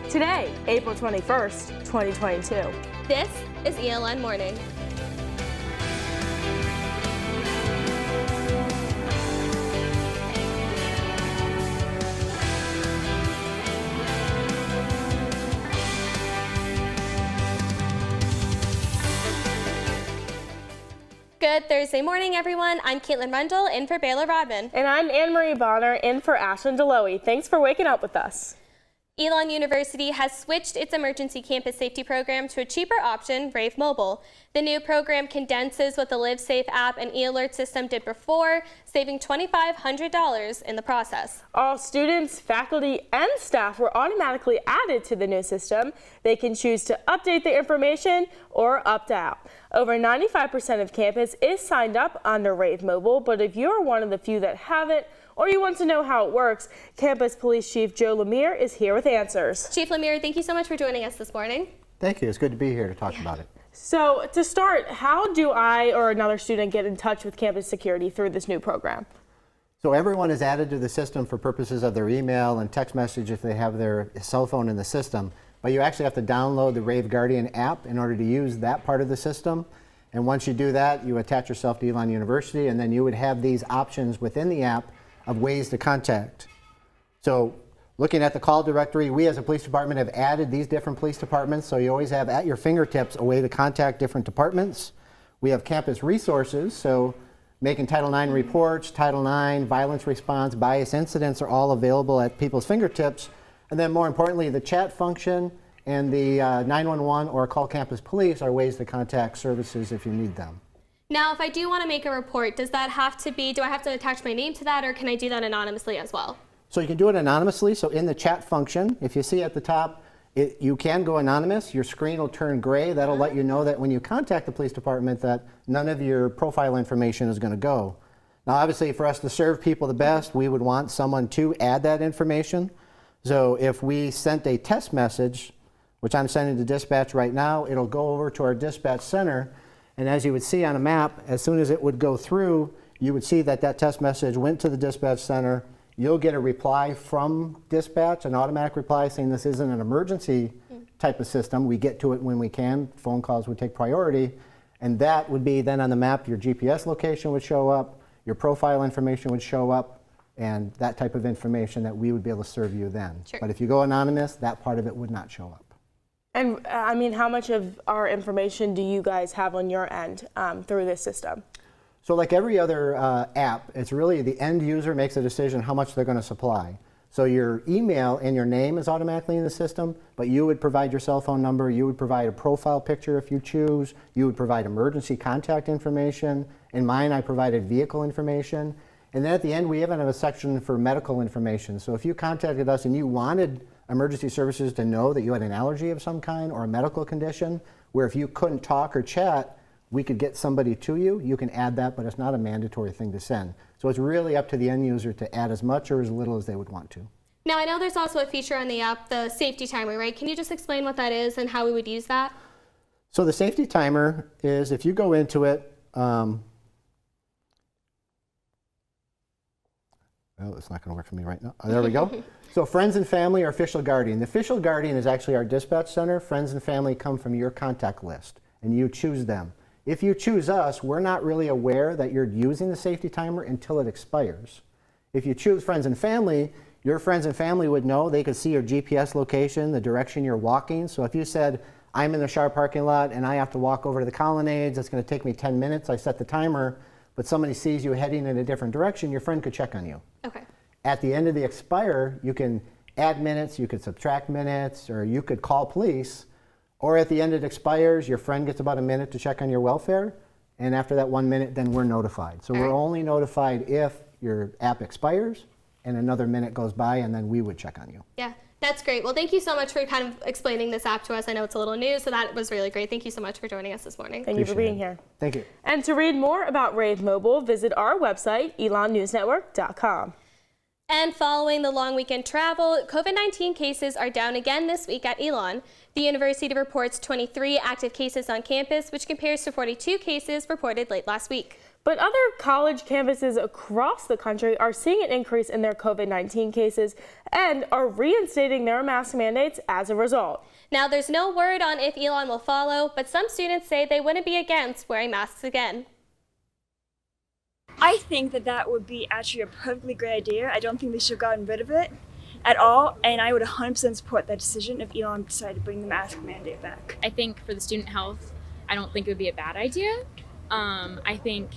Today, April 21st, 2022. This is ELN Morning. Good Thursday morning, everyone. I'm Rundle, in for Baylor Rodman. And I'm Annemarie Bonner, in for Ashlyn Deloughy. Thanks for waking up with us. ELN University has switched its emergency campus safety program to a cheaper option, Rave Mobile. The new program condenses what the Live Safe app and e-alert system did before, saving $2,500 in the process. All students, faculty, and staff were automatically added to the new system. They can choose to update the information or opt out. Over 95% of campus is signed up under Rave Mobile, but if you're one of the few that haven't, or you want to know how it works, Campus Police Chief Joe Lemire is here with answers. Chief Lemire, thank you so much for joining us this morning. Thank you. It's good to be here to talk about it. So to start, how do I or another student get in touch with campus security through this new program? So everyone is added to the system for purposes of their email and text message if they have their cell phone in the system. But you actually have to download the Rave Guardian app in order to use that part of the system. And once you do that, you attach yourself to ELN University, and then you would have these options within the app of ways to contact. So looking at the call directory, we as a police department have added these different police departments, so you always have at your fingertips a way to contact different departments. We have campus resources, so making Title IX reports, Title IX, violence response, bias incidents are all available at people's fingertips. And then more importantly, the chat function and the 911 or Call Campus Police are ways to contact services if you need them. Now, if I do want to make a report, does that have to be, do I have to attach my name to that, or can I do that anonymously as well? So you can do it anonymously. So in the chat function, if you see at the top, you can go anonymous. Your screen will turn gray. That'll let you know that when you contact the police department that none of your profile information is going to go. Now, obviously, for us to serve people the best, we would want someone to add that information. So if we sent a test message, which I'm sending to dispatch right now, it'll go over to our dispatch center. And as you would see on a map, as soon as it would go through, you would see that that test message went to the dispatch center. You'll get a reply from dispatch, an automatic reply saying this isn't an emergency type of system. We get to it when we can. Phone calls would take priority. And that would be then on the map, your GPS location would show up, your profile information would show up, and that type of information that we would be able to serve you then. Sure. But if you go anonymous, that part of it would not show up. And I mean, how much of our information do you guys have on your end through this system? So like every other app, it's really the end user makes a decision how much they're going to supply. So your email and your name is automatically in the system, but you would provide your cell phone number, you would provide a profile picture if you choose, you would provide emergency contact information. In mine, I provided vehicle information. And then at the end, we even have a section for medical information. So if you contacted us and you wanted emergency services to know that you had an allergy of some kind or a medical condition, where if you couldn't talk or chat, we could get somebody to you. You can add that, but it's not a mandatory thing to send. So it's really up to the end user to add as much or as little as they would want to. Now, I know there's also a feature on the app, the safety timer, right? Can you just explain what that is and how we would use that? So the safety timer is, if you go into it, well, it's not going to work for me right now. Oh, there we go. So friends and family or official guardian. The official guardian is actually our dispatch center. Friends and family come from your contact list, and you choose them. If you choose us, we're not really aware that you're using the safety timer until it expires. If you choose friends and family, your friends and family would know. They could see your GPS location, the direction you're walking. So if you said, I'm in the Sharp parking lot and I have to walk over to the Colonnades, it's going to take me 10 minutes, I set the timer, but somebody sees you heading in a different direction, your friend could check on you. Okay. At the end of the expire, you can add minutes, you could subtract minutes, or you could call police. Or at the end it expires, your friend gets about a minute to check on your welfare, and after that 1 minute, then we're notified. So we're only notified if your app expires and another minute goes by, and then we would check on you. Yeah, that's great. Well, thank you so much for kind of explaining this app to us. I know it's a little new, so that was really great. Thank you so much for joining us this morning. Thank you for being here. Thank you. And to read more about Rave Mobile, visit our website, elonnewsnetwork.com. And following the long weekend travel, COVID-19 cases are down again this week at ELN. The university reports 23 active cases on campus, which compares to 42 cases reported late last week. But other college campuses across the country are seeing an increase in their COVID-19 cases and are reinstating their mask mandates as a result. Now, there's no word on if ELN will follow, but some students say they wouldn't be against wearing masks again. I think that would be actually a perfectly great idea. I don't think they should have gotten rid of it at all, and I would 100% support that decision if ELN decided to bring the mask mandate back. I think for the student health, I don't think it would be a bad idea. I think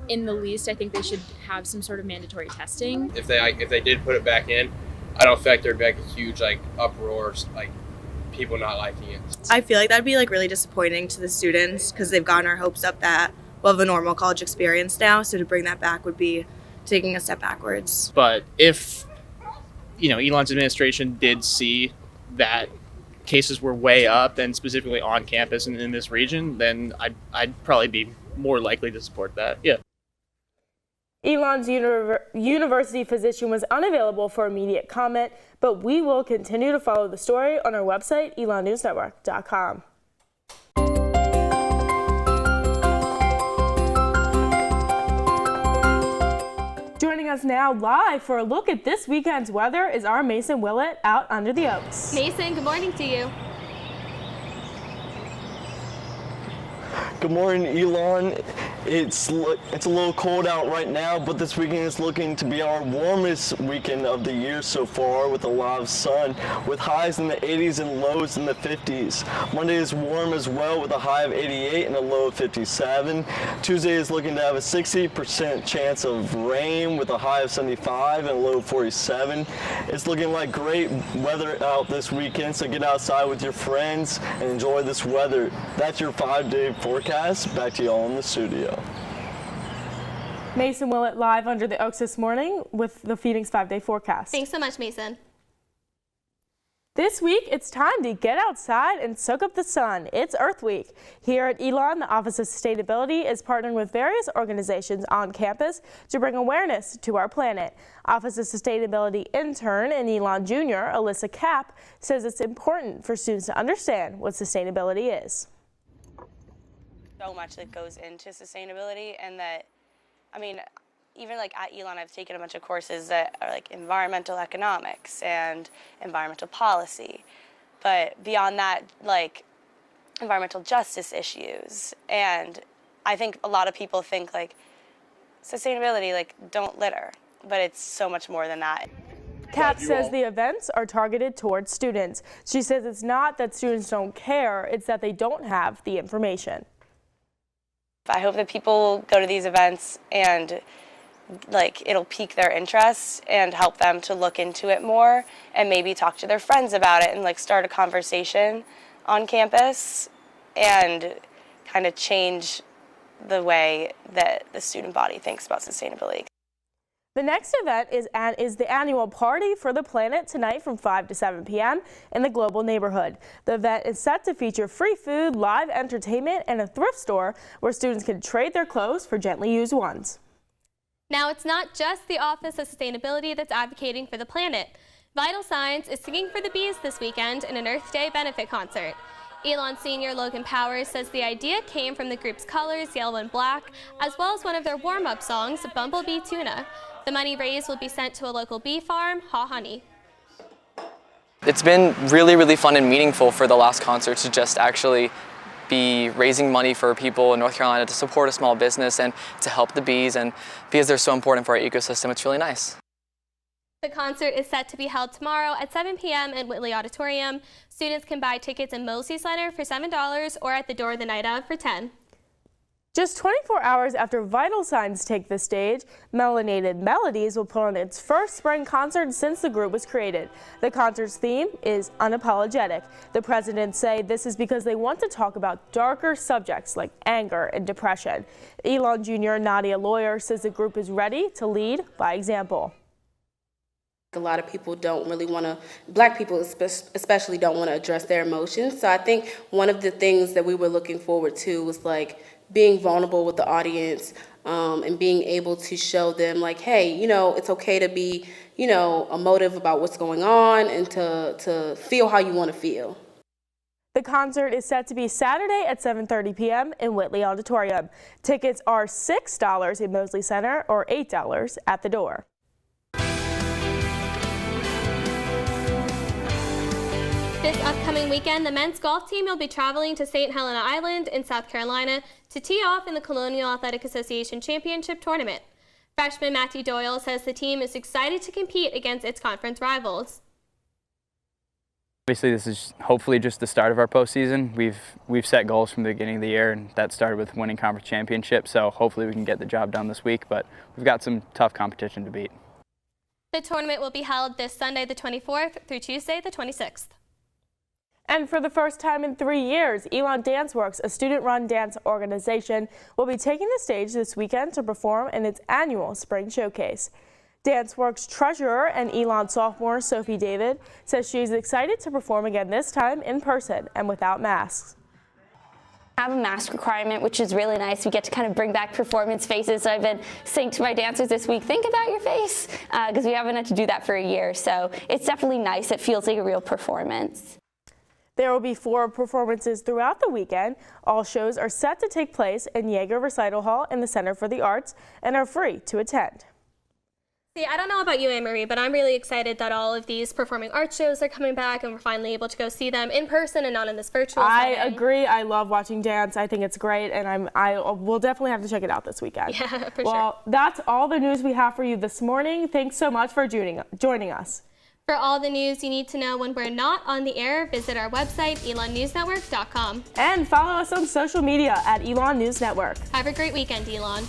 in the least, I think they should have some sort of mandatory testing. If they did put it back in, I don't feel like there'd be like a huge uproar, people not liking it. I feel like that'd be really disappointing to the students because they've gotten our hopes up that we'll have a normal college experience now. So to bring that back would be taking a step backwards. But if ELN's administration did see that cases were way up, and specifically on campus and in this region, then I'd probably be more likely to support that. Yeah. ELN's university physician was unavailable for immediate comment, but we will continue to follow the story on our website, elonnewsnetwork.com. Joining us now live for a look at this weekend's weather is our Mason Willett out under the Oaks. Mason, good morning to you. Good morning, Elon. It's a little cold out right now, but this weekend is looking to be our warmest weekend of the year so far, with a lot of sun, with highs in the 80s and lows in the 50s. Monday is warm as well, with a high of 88 and a low of 57. Tuesday is looking to have a 60% chance of rain, with a high of 75 and a low of 47. It's looking like great weather out this weekend, so get outside with your friends and enjoy this weather. That's your 5-day forecast. Back to y'all in the studio. Mason Willett live under the Oaks this morning with the Phoenix 5-day forecast. Thanks so much, Mason. This week, it's time to get outside and soak up the sun. It's Earth Week. Here at ELN, the Office of Sustainability is partnering with various organizations on campus to bring awareness to our planet. Office of Sustainability intern and ELN junior, Alyssa Kapp, says it's important for students to understand what sustainability is. So much that goes into sustainability, and that, even at ELN, I've taken a bunch of courses that are environmental economics and environmental policy, but beyond that, environmental justice issues. And I think a lot of people think sustainability, don't litter, but it's so much more than that. Kapp says the events are targeted towards students. She says it's not that students don't care, it's that they don't have the information. I hope that people go to these events and it'll pique their interest and help them to look into it more and maybe talk to their friends about it and start a conversation on campus and kind of change the way that the student body thinks about sustainability. The next event is the annual Party for the Planet tonight from 5 to 7 p.m. in the Global neighborhood. The event is set to feature free food, live entertainment, and a thrift store where students can trade their clothes for gently used ones. Now, it's not just the Office of Sustainability that's advocating for the planet. Vital Signs is singing for the bees this weekend in an Earth Day benefit concert. ELN senior Logan Powers says the idea came from the group's colors, yellow and black, as well as one of their warm-up songs, Bumblebee Tuna. The money raised will be sent to a local bee farm, Haw Honey. It's been really, really fun and meaningful for the last concert to just actually be raising money for people in North Carolina to support a small business and to help the bees, and because they're so important for our ecosystem, it's really nice. The concert is set to be held tomorrow at 7 p.m. in Whitley Auditorium. Students can buy tickets in Mosley Center for $7 or at the door the night of for $10. Just 24 hours after Vital Signs take the stage, Melanated Melodies will put on its first spring concert since the group was created. The concert's theme is unapologetic. The presidents say this is because they want to talk about darker subjects like anger and depression. ELN Jr. Nadia Lawyer says the group is ready to lead by example. A lot of people don't really want to, Black people especially don't want to address their emotions. So I think one of the things that we were looking forward to was being vulnerable with the audience and being able to show them hey, it's okay to be, emotive about what's going on and to feel how you want to feel. The concert is set to be Saturday at 7:30 p.m. in Whitley Auditorium. Tickets are $6 in Mosley Center or $8 at the door. This upcoming weekend, the men's golf team will be traveling to St. Helena Island in South Carolina to tee off in the Colonial Athletic Association Championship Tournament. Freshman Matthew Doyle says the team is excited to compete against its conference rivals. Obviously, this is hopefully just the start of our postseason. We've set goals from the beginning of the year, and that started with winning conference championships, so hopefully we can get the job done this week, but we've got some tough competition to beat. The tournament will be held this Sunday the 24th through Tuesday the 26th. And for the first time in 3 years, ELN DanceWorks, a student-run dance organization, will be taking the stage this weekend to perform in its annual spring showcase. DanceWorks treasurer and ELN sophomore Sophie David says she is excited to perform again this time in person and without masks. I have a mask requirement, which is really nice. We get to kind of bring back performance faces. So I've been saying to my dancers this week, think about your face, because we haven't had to do that for a year. So it's definitely nice. It feels like a real performance. There will be 4 performances throughout the weekend. All shows are set to take place in Yeager Recital Hall in the Center for the Arts and are free to attend. See, I don't know about you, Annemarie, but I'm really excited that all of these performing arts shows are coming back and we're finally able to go see them in person and not in this virtual setting. I agree. I love watching dance. I think it's great, and I will definitely have to check it out this weekend. Yeah, for sure. Well, that's all the news we have for you this morning. Thanks so much for joining us. For all the news you need to know when we're not on the air, visit our website, elonnewsnetwork.com. And follow us on social media at ELN News Network. Have a great weekend, ELN.